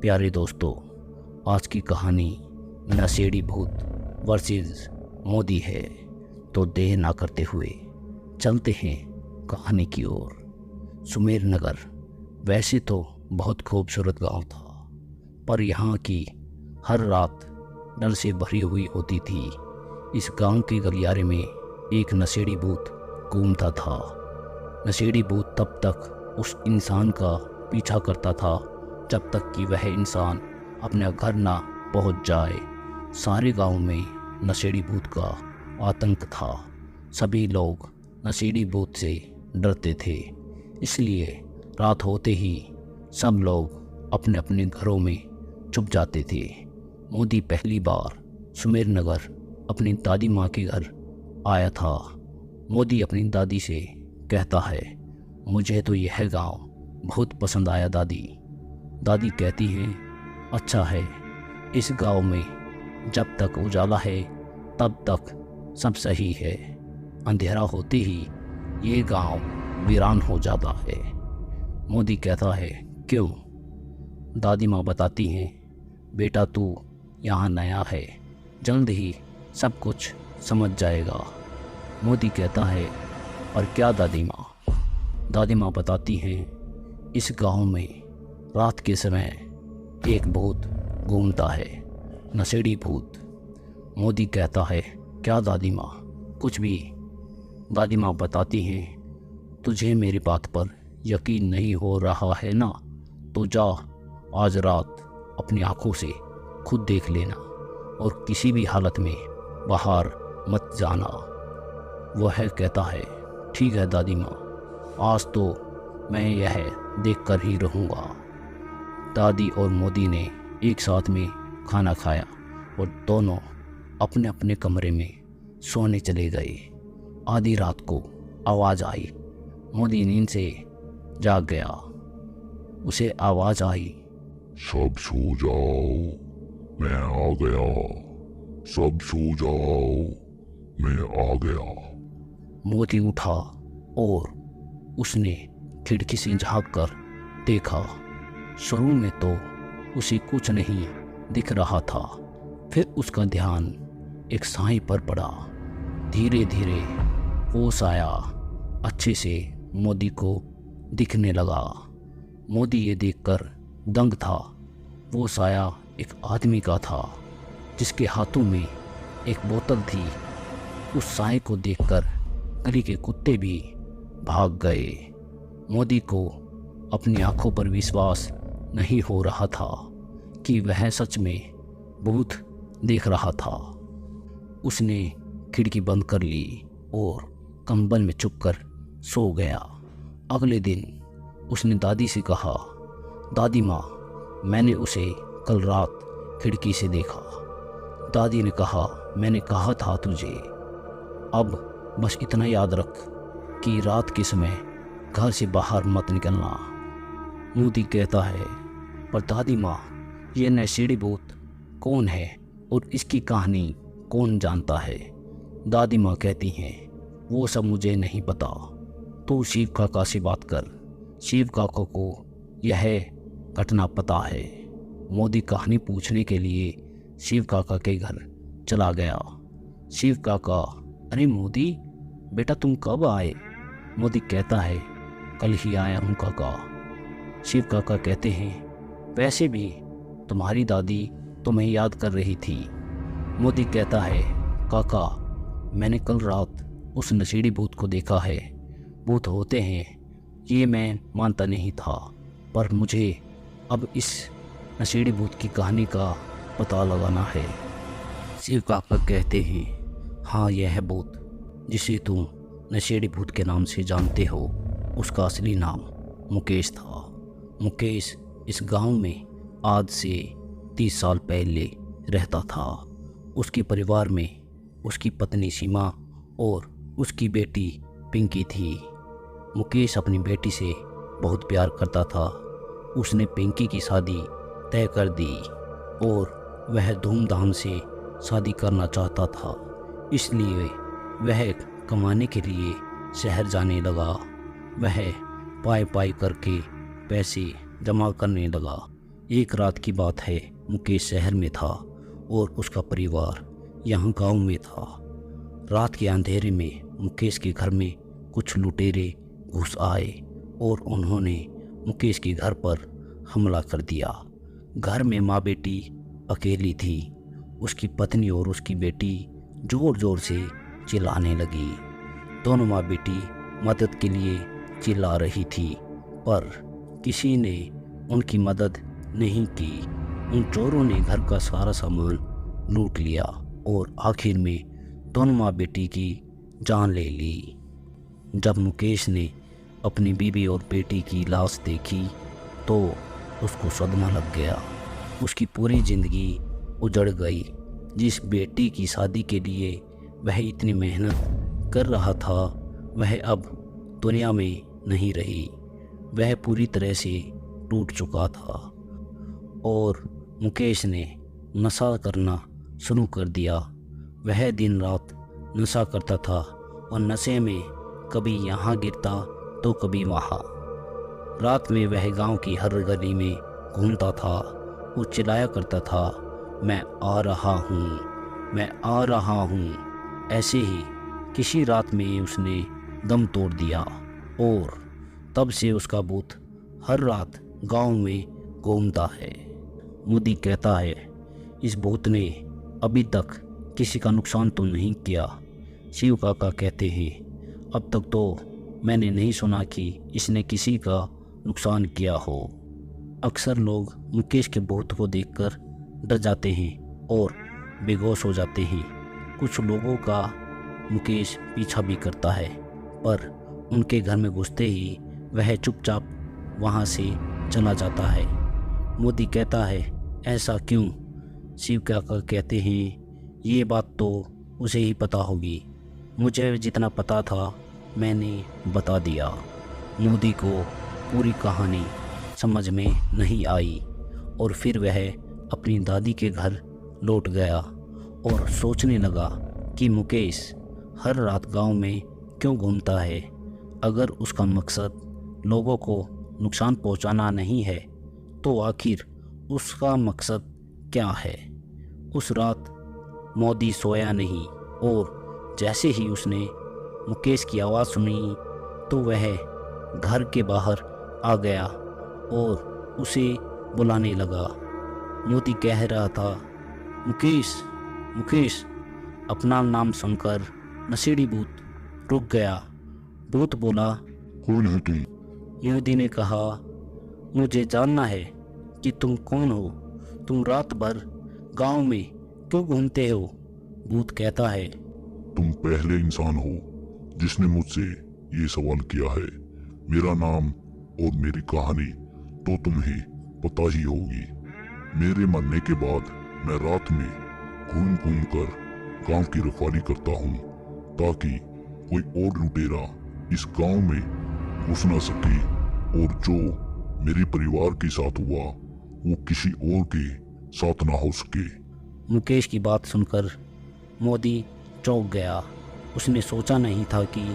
प्यारे दोस्तों, आज की कहानी नशेड़ी भूत वर्सेस मोदी है। तो देर ना करते हुए चलते हैं कहानी की ओर। सुमेर नगर वैसे तो बहुत खूबसूरत गांव था, पर यहाँ की हर रात डर से भरी हुई होती थी। इस गांव के गलियारे में एक नशेड़ी भूत घूमता था। नशेड़ी भूत तब तक उस इंसान का पीछा करता था जब तक कि वह इंसान अपने घर ना पहुंच जाए। सारे गांव में नशेड़ी भूत का आतंक था। सभी लोग नशेड़ी भूत से डरते थे, इसलिए रात होते ही सब लोग अपने अपने घरों में छुप जाते थे। मोदी पहली बार सुमेर नगर अपनी दादी माँ के घर आया था। मोदी अपनी दादी से कहता है, मुझे तो यह गांव बहुत पसंद आया दादी। दादी कहती हैं, अच्छा है, इस गांव में जब तक उजाला है तब तक सब सही है। अंधेरा होते ही ये गांव वीरान हो जाता है। मोदी कहता है, क्यों? दादी माँ बताती हैं, बेटा तू यहाँ नया है, जल्द ही सब कुछ समझ जाएगा। मोदी कहता है, और क्या दादी माँ? दादी माँ बताती हैं, इस गांव में रात के समय एक भूत घूमता है, नशेड़ी भूत। मोदी कहता है, क्या दादी माँ? कुछ भी। दादी माँ बताती हैं, तुझे मेरी बात पर यकीन नहीं हो रहा है ना, तो जा आज रात अपनी आंखों से खुद देख लेना और किसी भी हालत में बाहर मत जाना। वह कहता है, ठीक है दादी माँ, आज तो मैं यह देखकर ही रहूँगा। दादी और मोदी ने एक साथ में खाना खाया और दोनों अपने अपने कमरे में सोने चले गए। आधी रात को आवाज़ आई। मोदी नींद से जाग गया। उसे आवाज़ आई, सब सो जाओ, मैं आ गया। सब सो जाओ, मैं आ गया। मोदी उठा और उसने खिड़की से झांक कर देखा। शुरू में तो उसे कुछ नहीं दिख रहा था, फिर उसका ध्यान एक साई पर पड़ा। धीरे धीरे वो साया अच्छे से मोदी को दिखने लगा। मोदी ये देखकर दंग था। वो साया एक आदमी का था जिसके हाथों में एक बोतल थी। उस साए को देखकर गली के कुत्ते भी भाग गए। मोदी को अपनी आंखों पर विश्वास नहीं हो रहा था कि वह सच में भूत देख रहा था। उसने खिड़की बंद कर ली और कंबल में छुपकर सो गया। अगले दिन उसने दादी से कहा, दादी माँ, मैंने उसे कल रात खिड़की से देखा। दादी ने कहा, मैंने कहा था तुझे। अब बस इतना याद रख कि रात के समय घर से बाहर मत निकलना। मोदी कहता है, पर दादी माँ, ये नशेड़ी भूत कौन है और इसकी कहानी कौन जानता है? दादी माँ कहती हैं, वो सब मुझे नहीं पता। तो शिव काका से बात कर। शिव काका को यह घटना पता है। मोदी कहानी पूछने के लिए शिव काका के घर चला गया। शिव काका, अरे मोदी बेटा, तुम कब आए? मोदी कहता है, कल ही आया हूँ काका। शिव काका कहते हैं, वैसे भी तुम्हारी दादी तुम्हें याद कर रही थी। मोदी कहता है, काका, मैंने कल रात उस नशेड़ी भूत को देखा है। भूत होते हैं ये मैं मानता नहीं था, पर मुझे अब इस नशेड़ी भूत की कहानी का पता लगाना है। शिव काका कहते हैं, हाँ, यह भूत जिसे तुम नशेड़ी भूत के नाम से जानते हो, उसका असली नाम मुकेश था। मुकेश इस गांव में आज से 30 साल पहले रहता था। उसके परिवार में उसकी पत्नी सीमा और उसकी बेटी पिंकी थी। मुकेश अपनी बेटी से बहुत प्यार करता था। उसने पिंकी की शादी तय कर दी और वह धूमधाम से शादी करना चाहता था, इसलिए वह कमाने के लिए शहर जाने लगा। वह पाई पाई करके पैसे जमा करने लगा एक रात की बात है, मुकेश शहर में था और उसका परिवार यहाँ गांव में था। रात के अंधेरे में मुकेश के घर में कुछ लुटेरे घुस आए और उन्होंने मुकेश के घर पर हमला कर दिया। घर में माँ बेटी अकेली थी। उसकी पत्नी और उसकी बेटी ज़ोर ज़ोर से चिल्लाने लगी। दोनों माँ बेटी मदद के लिए चिल्ला रही थी, पर किसी ने उनकी मदद नहीं की। उन चोरों ने घर का सारा सामान लूट लिया और आखिर में दोनों माँ बेटी की जान ले ली। जब मुकेश ने अपनी बीवी और बेटी की लाश देखी तो उसको सदमा लग गया। उसकी पूरी ज़िंदगी उजड़ गई। जिस बेटी की शादी के लिए वह इतनी मेहनत कर रहा था, वह अब दुनिया में नहीं रही। वह पूरी तरह से टूट चुका था और मुकेश ने नशा करना शुरू कर दिया। वह दिन रात नशा करता था और नशे में कभी यहाँ गिरता तो कभी वहाँ। रात में वह गांव की हर गली में घूमता था और चिल्लाया करता था, मैं आ रहा हूँ, मैं आ रहा हूँ। ऐसे ही किसी रात में उसने दम तोड़ दिया और तब से उसका भूत हर रात गांव में घूमता है। मोदी कहता है, इस भूत ने अभी तक किसी का नुकसान तो नहीं किया। शिव काका कहते हैं, अब तक तो मैंने नहीं सुना कि इसने किसी का नुकसान किया हो। अक्सर लोग मुकेश के भूत को देखकर डर जाते हैं और बेहोश हो जाते हैं। कुछ लोगों का मुकेश पीछा भी करता है, पर उनके घर में घुसते ही वह चुपचाप वहाँ से चला जाता है। मोदी कहता है, ऐसा क्यों? शिव काका कहते हैं, ये बात तो उसे ही पता होगी। मुझे जितना पता था मैंने बता दिया। मोदी को पूरी कहानी समझ में नहीं आई और फिर वह अपनी दादी के घर लौट गया और सोचने लगा कि मुकेश हर रात गांव में क्यों घूमता है। अगर उसका मकसद लोगों को नुकसान पहुंचाना नहीं है तो आखिर उसका मकसद क्या है। उस रात मोदी सोया नहीं और जैसे ही उसने मुकेश की आवाज़ सुनी तो वह घर के बाहर आ गया और उसे बुलाने लगा। मोदी कह रहा था, मुकेश, मुकेश। अपना नाम सुनकर नशेड़ी भूत रुक गया। भूत बोला, कौन है तुम? मोदी ने कहा, मुझे जानना है कि तुम कौन हो। तुम रात भर गांव में क्यों घूमते हो? भूत कहता है, तुम पहले इंसान हो जिसने मुझसे ये सवाल किया है। मेरा नाम और मेरी कहानी तो तुम्हें पता ही होगी। मेरे मरने के बाद मैं रात में घूम घूम कर गांव की रखवाली करता हूँ ताकि कोई और लुटेरा इस गांव में घुस ना सके और जो मेरे परिवार के साथ हुआ वो किसी और के साथ ना हो सके। मुकेश की बात सुनकर मोदी चौंक गया। उसने सोचा नहीं था कि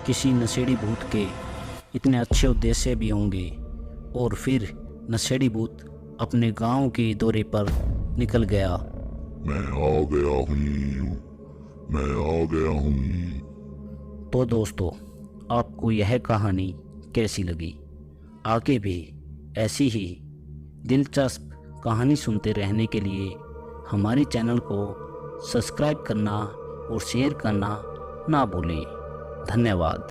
किसी नशेड़ी भूत के इतने अच्छे उद्देश्य भी होंगे। और फिर नशेड़ी भूत अपने गांव के दौरे पर निकल गया। मैं आ गया हूँ, मैं आ गया हूँ। तो दोस्तों, आपको यह कहानी कैसी लगी? आगे भी ऐसी ही दिलचस्प कहानी सुनते रहने के लिए हमारे चैनल को सब्सक्राइब करना और शेयर करना ना भूलें। धन्यवाद।